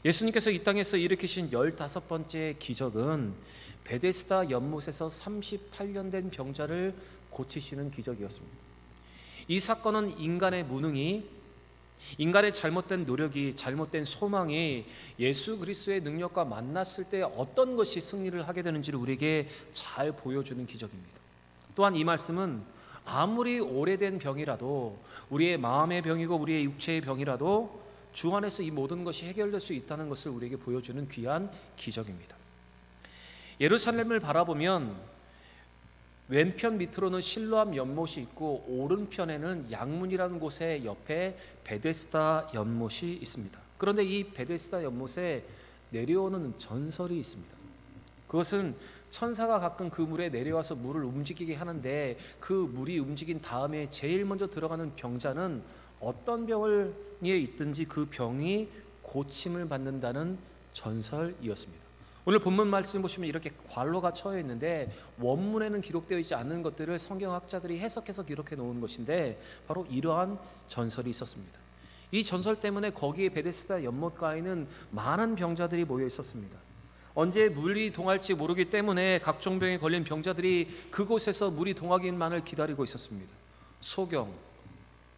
예수님께서 이 땅에서 일으키신 15번째 기적은 베데스다 연못에서 38년 된 병자를 고치시는 기적이었습니다. 이 사건은 인간의 무능이, 인간의 잘못된 노력이, 잘못된 소망이 예수 그리스도의 능력과 만났을 때 어떤 것이 승리를 하게 되는지를 우리에게 잘 보여주는 기적입니다. 또한 이 말씀은 아무리 오래된 병이라도, 우리의 마음의 병이고 우리의 육체의 병이라도 주 안에서 이 모든 것이 해결될 수 있다는 것을 우리에게 보여주는 귀한 기적입니다. 예루살렘을 바라보면 왼편 밑으로는 실로암 연못이 있고 오른편에는 양문이라는 곳의 옆에 베데스다 연못이 있습니다. 그런데 이 베데스다 연못에 내려오는 전설이 있습니다. 그것은 천사가 가끔 그 물에 내려와서 물을 움직이게 하는데, 그 물이 움직인 다음에 제일 먼저 들어가는 병자는 어떤 병에 있든지 그 병이 고침을 받는다는 전설이었습니다. 오늘 본문 말씀 보시면 이렇게 괄호가 쳐져 있는데, 원문에는 기록되어 있지 않는 것들을 성경학자들이 해석해서 기록해 놓은 것인데, 바로 이러한 전설이 있었습니다. 이 전설 때문에 거기에 베데스다 연못가에는 많은 병자들이 모여 있었습니다. 언제 물이 동할지 모르기 때문에 각종 병에 걸린 병자들이 그곳에서 물이 동하기만을 기다리고 있었습니다. 소경,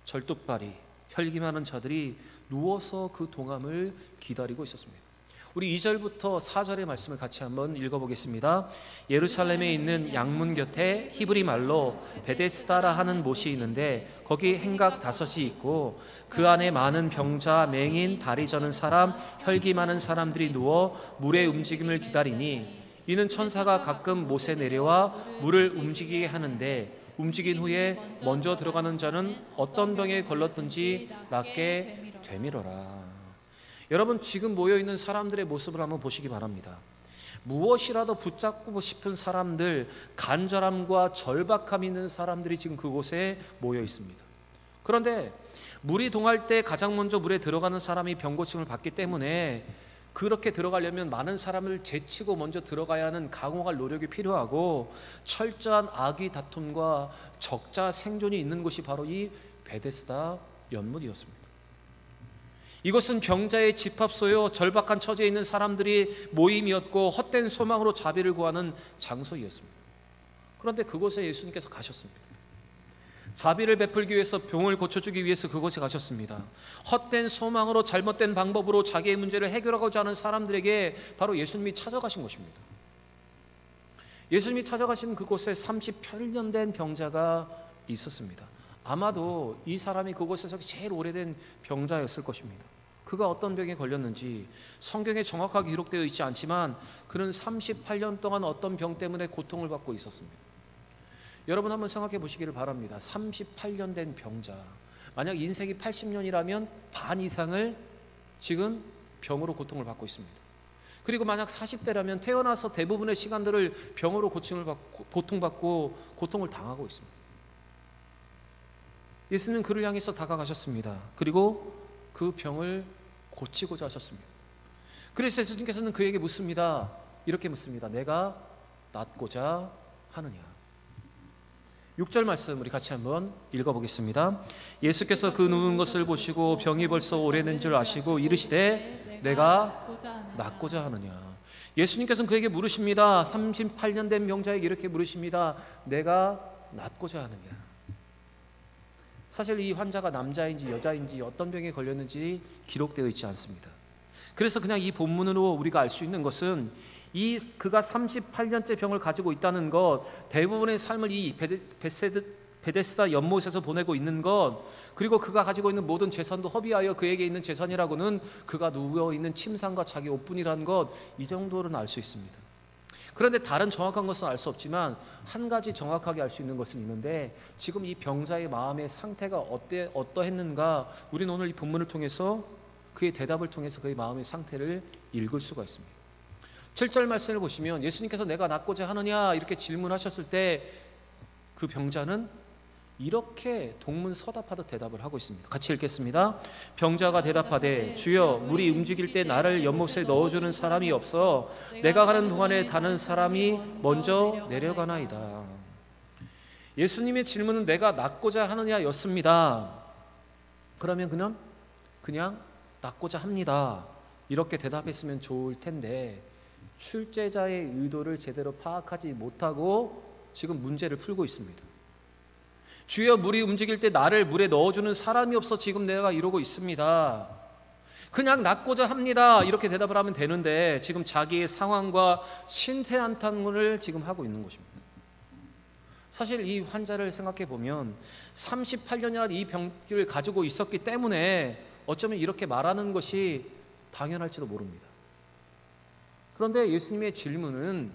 절뚝발이, 혈기 많은 자들이 누워서 그 동함을 기다리고 있었습니다. 우리 2절부터 4절의 말씀을 같이 한번 읽어보겠습니다. 예루살렘에 있는 양문 곁에 히브리 말로 베데스다라 하는 못이 있는데 거기 행각 5이 있고 그 안에 많은 병자, 맹인, 다리 저는 사람, 혈기 많은 사람들이 누워 물의 움직임을 기다리니 이는 천사가 가끔 못에 내려와 물을 움직이게 하는데 움직인 후에 먼저 들어가는 자는 어떤 병에 걸렸든지 낫게 되밀어라. 여러분, 지금 모여있는 사람들의 모습을 한번 보시기 바랍니다. 무엇이라도 붙잡고 싶은 사람들, 간절함과 절박함이 있는 사람들이 지금 그곳에 모여 있습니다. 그런데 물이 동할 때 가장 먼저 물에 들어가는 사람이 병고침을 받기 때문에 그렇게 들어가려면 많은 사람을 제치고 먼저 들어가야 하는 강호할 노력이 필요하고 철저한 악의 다툼과 적자 생존이 있는 곳이 바로 이 베데스다 연못이었습니다. 이것은 병자의 집합소요, 절박한 처지에 있는 사람들이 모임이었고 헛된 소망으로 자비를 구하는 장소였습니다. 그런데 그곳에 예수님께서 가셨습니다. 자비를 베풀기 위해서, 병을 고쳐주기 위해서 그곳에 가셨습니다. 헛된 소망으로, 잘못된 방법으로 자기의 문제를 해결하고자 하는 사람들에게 바로 예수님이 찾아가신 것입니다. 예수님이 찾아가신 그곳에 38년 된 병자가 있었습니다. 아마도 이 사람이 그곳에서 제일 오래된 병자였을 것입니다. 그가 어떤 병에 걸렸는지 성경에 정확하게 기록되어 있지 않지만 그는 38년 동안 어떤 병 때문에 고통을 받고 있었습니다. 여러분 한번 생각해 보시기를 바랍니다. 38년 된 병자, 만약 인생이 80년이라면 반 이상을 지금 병으로 고통을 받고 있습니다. 그리고 만약 40대라면 태어나서 대부분의 시간들을 병으로 고통받고 고통을 당하고 있습니다. 예수님은 그를 향해서 다가가셨습니다. 그리고 그 병을 고치고자 하셨습니다. 그래서 예수님께서는 그에게 묻습니다. 이렇게 묻습니다. 내가 낫고자 하느냐? 6절 말씀 우리 같이 한번 읽어보겠습니다. 예수께서 그 누운 것을 보시고 병이 벌써 오래된 줄 아시고 이르시되 내가 낫고자 하느냐? 예수님께서는 그에게 물으십니다. 38년 된 병자에게 이렇게 물으십니다. 내가 낫고자 하느냐? 사실 이 환자가 남자인지 여자인지 어떤 병에 걸렸는지 기록되어 있지 않습니다. 그래서 그냥 이 본문으로 우리가 알 수 있는 것은 그가 38년째 병을 가지고 있다는 것, 대부분의 삶을 이 베데스다 연못에서 보내고 있는 것, 그리고 그가 가지고 있는 모든 재산도 허비하여 그에게 있는 재산이라고는 그가 누워있는 침상과 자기 옷뿐이라는 것, 이 정도는 알 수 있습니다. 그런데 다른 정확한 것은 알 수 없지만 한 가지 정확하게 알 수 있는 것은 있는데, 지금 이 병자의 마음의 상태가 어떠했는가, 우리는 오늘 이 본문을 통해서 그의 대답을 통해서 그의 마음의 상태를 읽을 수가 있습니다. 7절 말씀을 보시면 예수님께서 내가 낫고자 하느냐 이렇게 질문하셨을 때 그 병자는 이렇게 동문서답하듯 대답을 하고 있습니다. 같이 읽겠습니다. 병자가 대답하되 주여 물이 움직일 때 나를 연못에 넣어주는 사람이 없어 내가 가는 동안에 다른 사람이 먼저 내려가나이다. 예수님의 질문은 내가 낫고자 하느냐 였습니다. 그러면 그냥 낫고자 합니다 이렇게 대답했으면 좋을 텐데 출제자의 의도를 제대로 파악하지 못하고 지금 문제를 풀고 있습니다. 주여, 물이 움직일 때 나를 물에 넣어주는 사람이 없어 지금 내가 이러고 있습니다. 그냥 낫고자 합니다. 이렇게 대답을 하면 되는데 지금 자기의 상황과 신태 한탄을 지금 하고 있는 것입니다. 사실 이 환자를 생각해 보면 38년이나 이 병을 가지고 있었기 때문에 어쩌면 이렇게 말하는 것이 당연할지도 모릅니다. 그런데 예수님의 질문은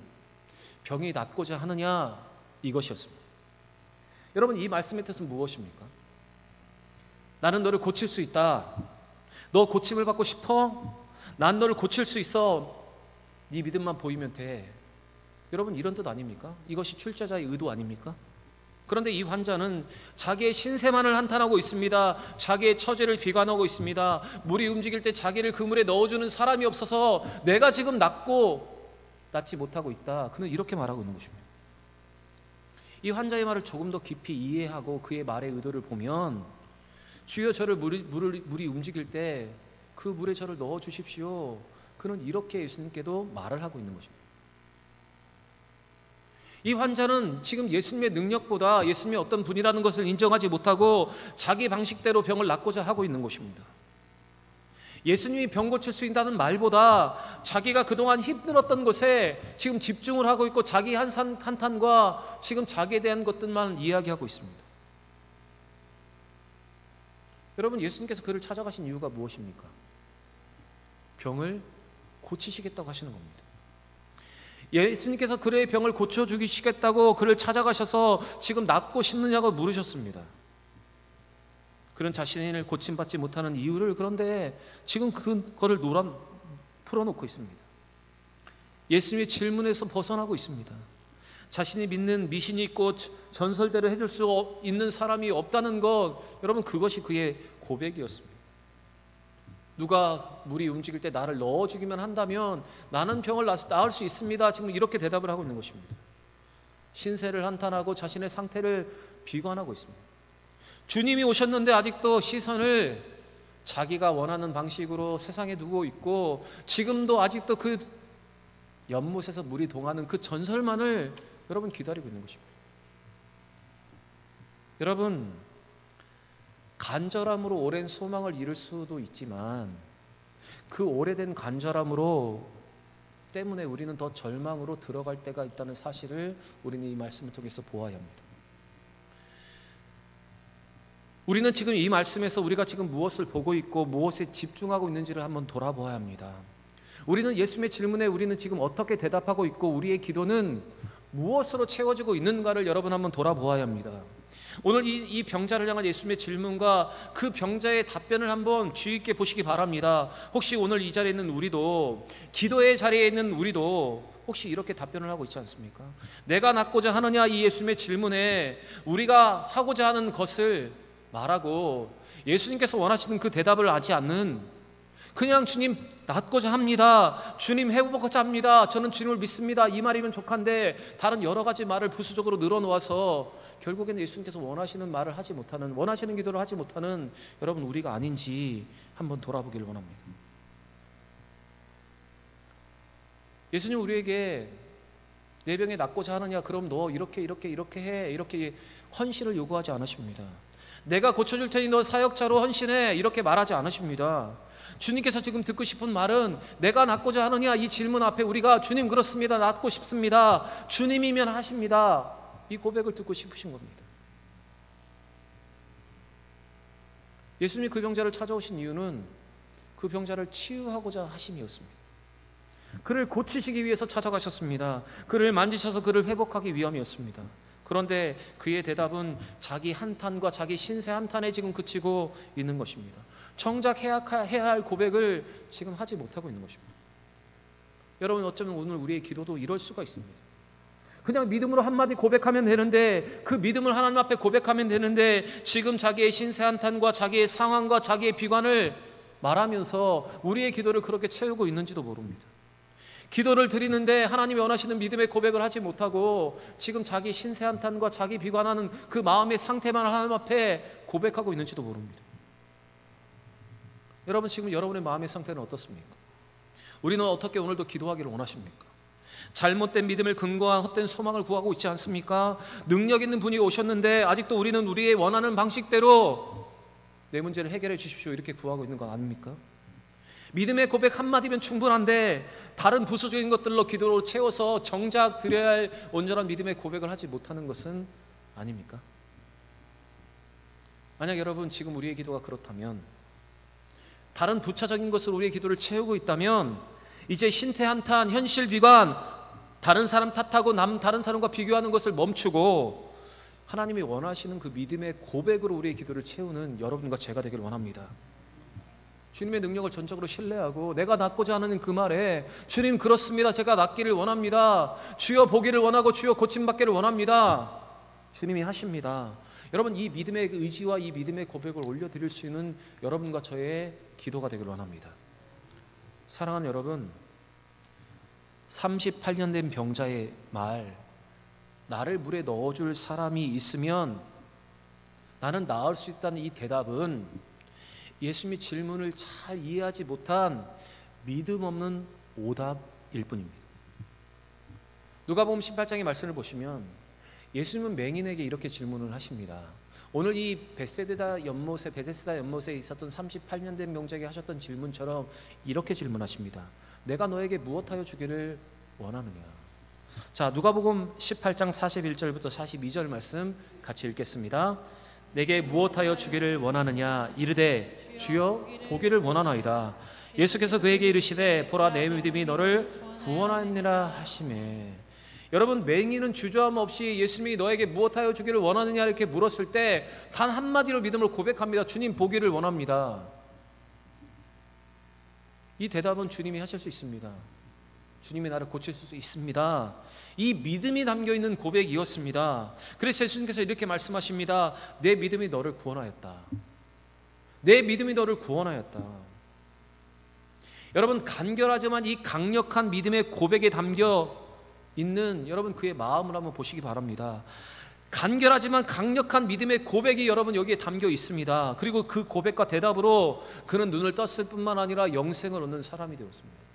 병이 낫고자 하느냐, 이것이었습니다. 여러분, 이 말씀의 뜻은 무엇입니까? 나는 너를 고칠 수 있다. 너 고침을 받고 싶어? 난 너를 고칠 수 있어. 네 믿음만 보이면 돼. 여러분, 이런 뜻 아닙니까? 이것이 출제자의 의도 아닙니까? 그런데 이 환자는 자기의 신세만을 한탄하고 있습니다. 자기의 처지를 비관하고 있습니다. 물이 움직일 때 자기를 그 물에 넣어주는 사람이 없어서 내가 지금 낫지 못하고 있다. 그는 이렇게 말하고 있는 것입니다. 이 환자의 말을 조금 더 깊이 이해하고 그의 말의 의도를 보면, 주여, 저를 물이 움직일 때 그 물에 저를 넣어주십시오. 그는 이렇게 예수님께도 말을 하고 있는 것입니다. 이 환자는 지금 예수님의 능력보다 예수님이 어떤 분이라는 것을 인정하지 못하고 자기 방식대로 병을 낫고자 하고 있는 것입니다. 예수님이 병 고칠 수 있다는 말보다 자기가 그동안 힘들었던 것에 지금 집중을 하고 있고 자기 한탄과 지금 자기에 대한 것들만 이야기하고 있습니다. 여러분, 예수님께서 그를 찾아가신 이유가 무엇입니까? 병을 고치시겠다고 하시는 겁니다. 예수님께서 그의 병을 고쳐주시겠다고 그를 찾아가셔서 지금 낫고 싶느냐고 물으셨습니다. 그런 자신을 고침받지 못하는 이유를, 그런데 지금 그거를 풀어놓고 있습니다. 예수님의 질문에서 벗어나고 있습니다. 자신이 믿는 미신이 있고 전설대로 해줄 수 있는 사람이 없다는 것, 여러분, 그것이 그의 고백이었습니다. 누가 물이 움직일 때 나를 넣어주기만 한다면 나는 병을 나을 수 있습니다. 지금 이렇게 대답을 하고 있는 것입니다. 신세를 한탄하고 자신의 상태를 비관하고 있습니다. 주님이 오셨는데 아직도 시선을 자기가 원하는 방식으로 세상에 두고 있고, 지금도 아직도 그 연못에서 물이 동하는 그 전설만을 여러분 기다리고 있는 것입니다. 여러분, 간절함으로 오랜 소망을 이룰 수도 있지만 그 오래된 간절함으로 때문에 우리는 더 절망으로 들어갈 때가 있다는 사실을 우리는 이 말씀을 통해서 보아야 합니다. 우리는 지금 이 말씀에서 우리가 지금 무엇을 보고 있고 무엇에 집중하고 있는지를 한번 돌아보아야 합니다. 우리는 예수님의 질문에 우리는 지금 어떻게 대답하고 있고 우리의 기도는 무엇으로 채워지고 있는가를 여러분 한번 돌아보아야 합니다. 오늘 이 병자를 향한 예수님의 질문과 그 병자의 답변을 한번 주의 있게 보시기 바랍니다. 혹시 오늘 이 자리에 있는 우리도, 기도의 자리에 있는 우리도 혹시 이렇게 답변을 하고 있지 않습니까? 내가 낫고자 하느냐, 이 예수님의 질문에 우리가 하고자 하는 것을 말하고 예수님께서 원하시는 그 대답을 하지 않는, 그냥 주님 낫고자 합니다, 주님 회복하고자 합니다, 저는 주님을 믿습니다, 이 말이면 족한데 다른 여러 가지 말을 부수적으로 늘어놓아서 결국에는 예수님께서 원하시는 말을 하지 못하는, 원하시는 기도를 하지 못하는 여러분 우리가 아닌지 한번 돌아보기를 원합니다. 예수님 우리에게 내 병에 낫고자 하느냐, 그럼 너 이렇게 해, 이렇게 헌신을 요구하지 않으십니다. 내가 고쳐줄 테니 너 사역자로 헌신해, 이렇게 말하지 않으십니다. 주님께서 지금 듣고 싶은 말은, 내가 낫고자 하느냐, 이 질문 앞에 우리가 주님 그렇습니다, 낫고 싶습니다, 주님이면 하십니다, 이 고백을 듣고 싶으신 겁니다. 예수님이 그 병자를 찾아오신 이유는 그 병자를 치유하고자 하심이었습니다. 그를 고치시기 위해서 찾아가셨습니다. 그를 만지셔서 그를 회복하기 위함이었습니다. 그런데 그의 대답은 자기 한탄과 자기 신세 한탄에 지금 그치고 있는 것입니다. 정작 해야 할 고백을 지금 하지 못하고 있는 것입니다. 여러분, 어쩌면 오늘 우리의 기도도 이럴 수가 있습니다. 그냥 믿음으로 한마디 고백하면 되는데, 그 믿음을 하나님 앞에 고백하면 되는데, 지금 자기의 신세 한탄과 자기의 상황과 자기의 비관을 말하면서 우리의 기도를 그렇게 채우고 있는지도 모릅니다. 기도를 드리는데 하나님이 원하시는 믿음의 고백을 하지 못하고 지금 자기 신세 한탄과 자기 비관하는 그 마음의 상태만 하나님 앞에 고백하고 있는지도 모릅니다. 여러분, 지금 여러분의 마음의 상태는 어떻습니까? 우리는 어떻게 오늘도 기도하기를 원하십니까? 잘못된 믿음을 근거한 헛된 소망을 구하고 있지 않습니까? 능력 있는 분이 오셨는데 아직도 우리는 우리의 원하는 방식대로 내 문제를 해결해 주십시오 이렇게 구하고 있는 건 아닙니까? 믿음의 고백 한마디면 충분한데 다른 부수적인 것들로 기도로 채워서 정작 드려야 할 온전한 믿음의 고백을 하지 못하는 것은 아닙니까? 만약 여러분 지금 우리의 기도가 그렇다면, 다른 부차적인 것으로 우리의 기도를 채우고 있다면 이제 신태한탄, 현실비관, 다른 사람 탓하고 다른 사람과 비교하는 것을 멈추고 하나님이 원하시는 그 믿음의 고백으로 우리의 기도를 채우는 여러분과 제가 되길 원합니다. 주님의 능력을 전적으로 신뢰하고 내가 낫고자 하는 그 말에 주님 그렇습니다. 제가 낫기를 원합니다. 주여 보기를 원하고 주여 고침받기를 원합니다. 주님이 하십니다. 여러분 이 믿음의 의지와 이 믿음의 고백을 올려드릴 수 있는 여러분과 저의 기도가 되길 원합니다. 사랑하는 여러분, 38년 된 병자의 말, 나를 물에 넣어줄 사람이 있으면 나는 나을 수 있다는 이 대답은 예수님의 질문을 잘 이해하지 못한 믿음 없는 오답일 뿐입니다. 누가복음 18장의 말씀을 보시면 예수님은 맹인에게 이렇게 질문을 하십니다. 오늘 이 베세스다 연못에 있었던 38년 된 병자에게 하셨던 질문처럼 이렇게 질문하십니다. 내가 너에게 무엇하여 주기를 원하느냐? 자, 누가복음 18장 41절부터 42절 말씀 같이 읽겠습니다. 내게 무엇하여 주기를 원하느냐? 이르되 주여 보기를 원하나이다. 예수께서 그에게 이르시되 보라 내 믿음이 너를 구원하느니라 하시매. 여러분 맹인은 주저함 없이 예수님이 너에게 무엇하여 주기를 원하느냐 이렇게 물었을 때 단 한마디로 믿음을 고백합니다. 주님 보기를 원합니다. 이 대답은 주님이 하실 수 있습니다. 주님이 나를 고칠 수 있습니다. 이 믿음이 담겨있는 고백이었습니다. 그래서 예수님께서 이렇게 말씀하십니다. 내 믿음이 너를 구원하였다. 내 믿음이 너를 구원하였다. 여러분 간결하지만 이 강력한 믿음의 고백에 담겨 있는 여러분 그의 마음을 한번 보시기 바랍니다. 간결하지만 강력한 믿음의 고백이 여러분 여기에 담겨 있습니다. 그리고 그 고백과 대답으로 그는 눈을 떴을 뿐만 아니라 영생을 얻는 사람이 되었습니다.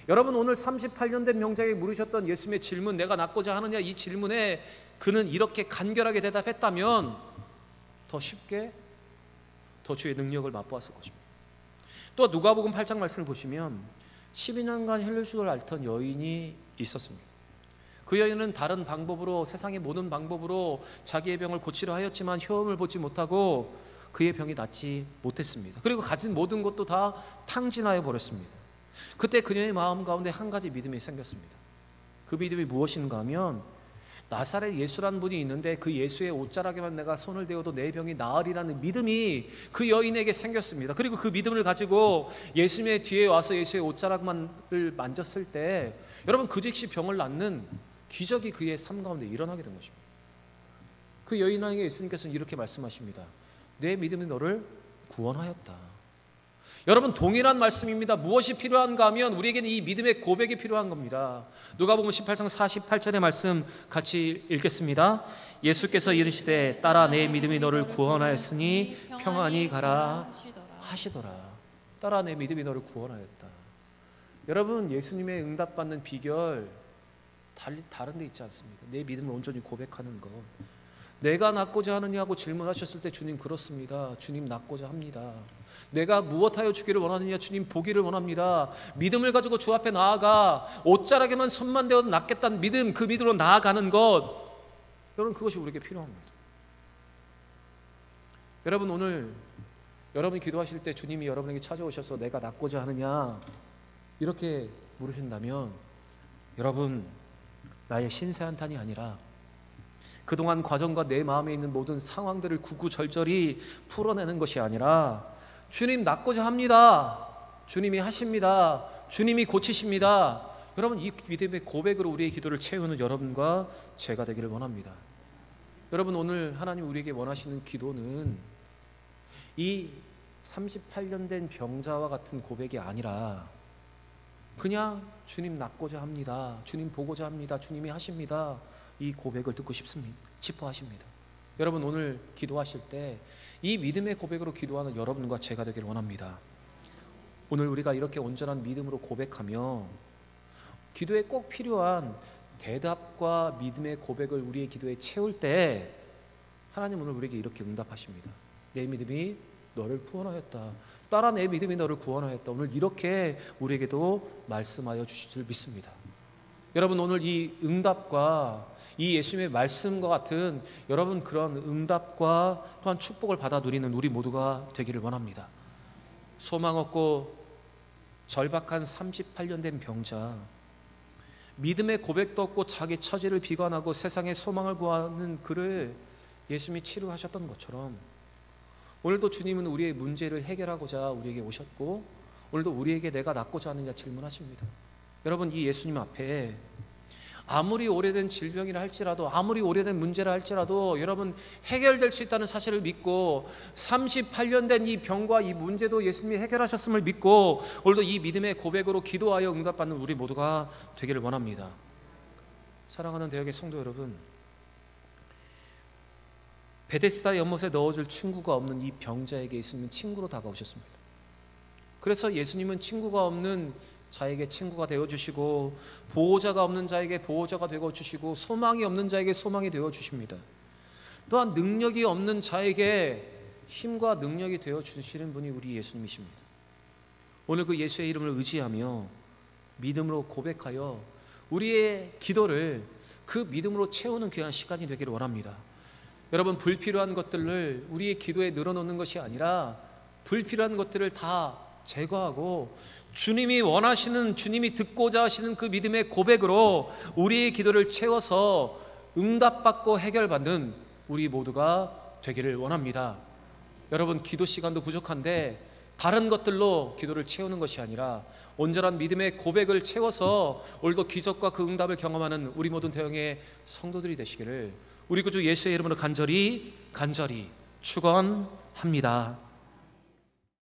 여러분 오늘 38년 된 병자에게 물으셨던 예수님의 질문, 내가 낫고자 하느냐, 이 질문에 그는 이렇게 간결하게 대답했다면 더 쉽게 더 주의 능력을 맛보았을 것입니다. 또 누가복음 8장 말씀을 보시면 12년간 혈루증을 앓던 여인이 있었습니다. 그 여인은 다른 방법으로, 세상의 모든 방법으로 자기의 병을 고치려 하였지만 효험을 보지 못하고 그의 병이 낫지 못했습니다. 그리고 가진 모든 것도 다 탕진하여 버렸습니다. 그때 그녀의 마음 가운데 한 가지 믿음이 생겼습니다. 그 믿음이 무엇인가 하면 나사렛 예수라는 분이 있는데 그 예수의 옷자락에만 내가 손을 대어도 내 병이 나으리라는 믿음이 그 여인에게 생겼습니다. 그리고 그 믿음을 가지고 예수님의 뒤에 와서 예수의 옷자락만을 만졌을 때 여러분 그 즉시 병을 낫는 기적이 그의 삶 가운데 일어나게 된 것입니다. 그 여인에게 예수님께서는 이렇게 말씀하십니다. 내 믿음이 너를 구원하였다. 여러분 동일한 말씀입니다. 무엇이 필요한가 하면 우리에게는 이 믿음의 고백이 필요한 겁니다. 누가복음 18장 48절의 말씀 같이 읽겠습니다. 예수께서 이르시되 따라 내 믿음이 너를 구원하였으니 평안히 가라 하시더라. 따라 내 믿음이 너를 구원하였다. 여러분 예수님의 응답받는 비결 다른 데 있지 않습니다. 내 믿음을 온전히 고백하는 것. 내가 낫고자 하느냐고 질문하셨을 때 주님 그렇습니다. 주님 낫고자 합니다. 내가 무엇하여 주기를 원하느냐? 주님 보기를 원합니다. 믿음을 가지고 주 앞에 나아가 옷자락에만 손만 대어도 낫겠다는 믿음, 그 믿음으로 나아가는 것, 여러분 그것이 우리에게 필요합니다. 여러분 오늘 여러분이 기도하실 때 주님이 여러분에게 찾아오셔서 내가 낫고자 하느냐 이렇게 물으신다면 여러분 나의 신세한탄이 아니라 그동안 과정과 내 마음에 있는 모든 상황들을 구구절절히 풀어내는 것이 아니라 주님 낫고자 합니다. 주님이 하십니다. 주님이 고치십니다. 여러분 이 믿음의 고백으로 우리의 기도를 채우는 여러분과 제가 되기를 원합니다. 여러분 오늘 하나님 우리에게 원하시는 기도는 이 38년 된 병자와 같은 고백이 아니라 그냥 주님 낫고자 합니다. 주님 보고자 합니다. 주님이 하십니다. 이 고백을 듣고 싶어 하십니다. 여러분 오늘 기도하실 때 이 믿음의 고백으로 기도하는 여러분과 제가 되기를 원합니다. 오늘 우리가 이렇게 온전한 믿음으로 고백하며 기도에 꼭 필요한 대답과 믿음의 고백을 우리의 기도에 채울 때 하나님 오늘 우리에게 이렇게 응답하십니다. 내 믿음이 너를 구원하였다. 딸아, 내 믿음이 너를 구원하였다. 오늘 이렇게 우리에게도 말씀하여 주실 줄 믿습니다. 여러분, 오늘 이 응답과 이 예수님의 말씀과 같은 여러분 그런 응답과 또한 축복을 받아 누리는 우리 모두가 되기를 원합니다. 소망 없고 절박한 38년 된 병자, 믿음의 고백도 없고 자기 처지를 비관하고 세상의 소망을 구하는 그를 예수님이 치료하셨던 것처럼 오늘도 주님은 우리의 문제를 해결하고자 우리에게 오셨고 오늘도 우리에게 내가 낫고자 하느냐 질문하십니다. 여러분, 이 예수님 앞에 아무리 오래된 질병이라 할지라도, 아무리 오래된 문제라 할지라도 여러분 해결될 수 있다는 사실을 믿고 38년 된 이 병과 이 문제도 예수님이 해결하셨음을 믿고 오늘도 이 믿음의 고백으로 기도하여 응답받는 우리 모두가 되기를 원합니다. 사랑하는 대역의 성도 여러분, 베데스다 연못에 넣어줄 친구가 없는 이 병자에게 예수님은 친구로 다가오셨습니다. 그래서 예수님은 친구가 없는 자에게 친구가 되어주시고 보호자가 없는 자에게 보호자가 되어주시고 소망이 없는 자에게 소망이 되어주십니다. 또한 능력이 없는 자에게 힘과 능력이 되어주시는 분이 우리 예수님이십니다. 오늘 그 예수의 이름을 의지하며 믿음으로 고백하여 우리의 기도를 그 믿음으로 채우는 귀한 시간이 되기를 원합니다. 여러분, 불필요한 것들을 우리의 기도에 늘어놓는 것이 아니라 불필요한 것들을 다 제거하고 주님이 원하시는, 주님이 듣고자 하시는 그 믿음의 고백으로 우리의 기도를 채워서 응답받고 해결받는 우리 모두가 되기를 원합니다. 여러분, 기도 시간도 부족한데 다른 것들로 기도를 채우는 것이 아니라 온전한 믿음의 고백을 채워서 오늘도 기적과 그 응답을 경험하는 우리 모든 대형의 성도들이 되시기를 우리 구주 예수의 이름으로 간절히 축원합니다.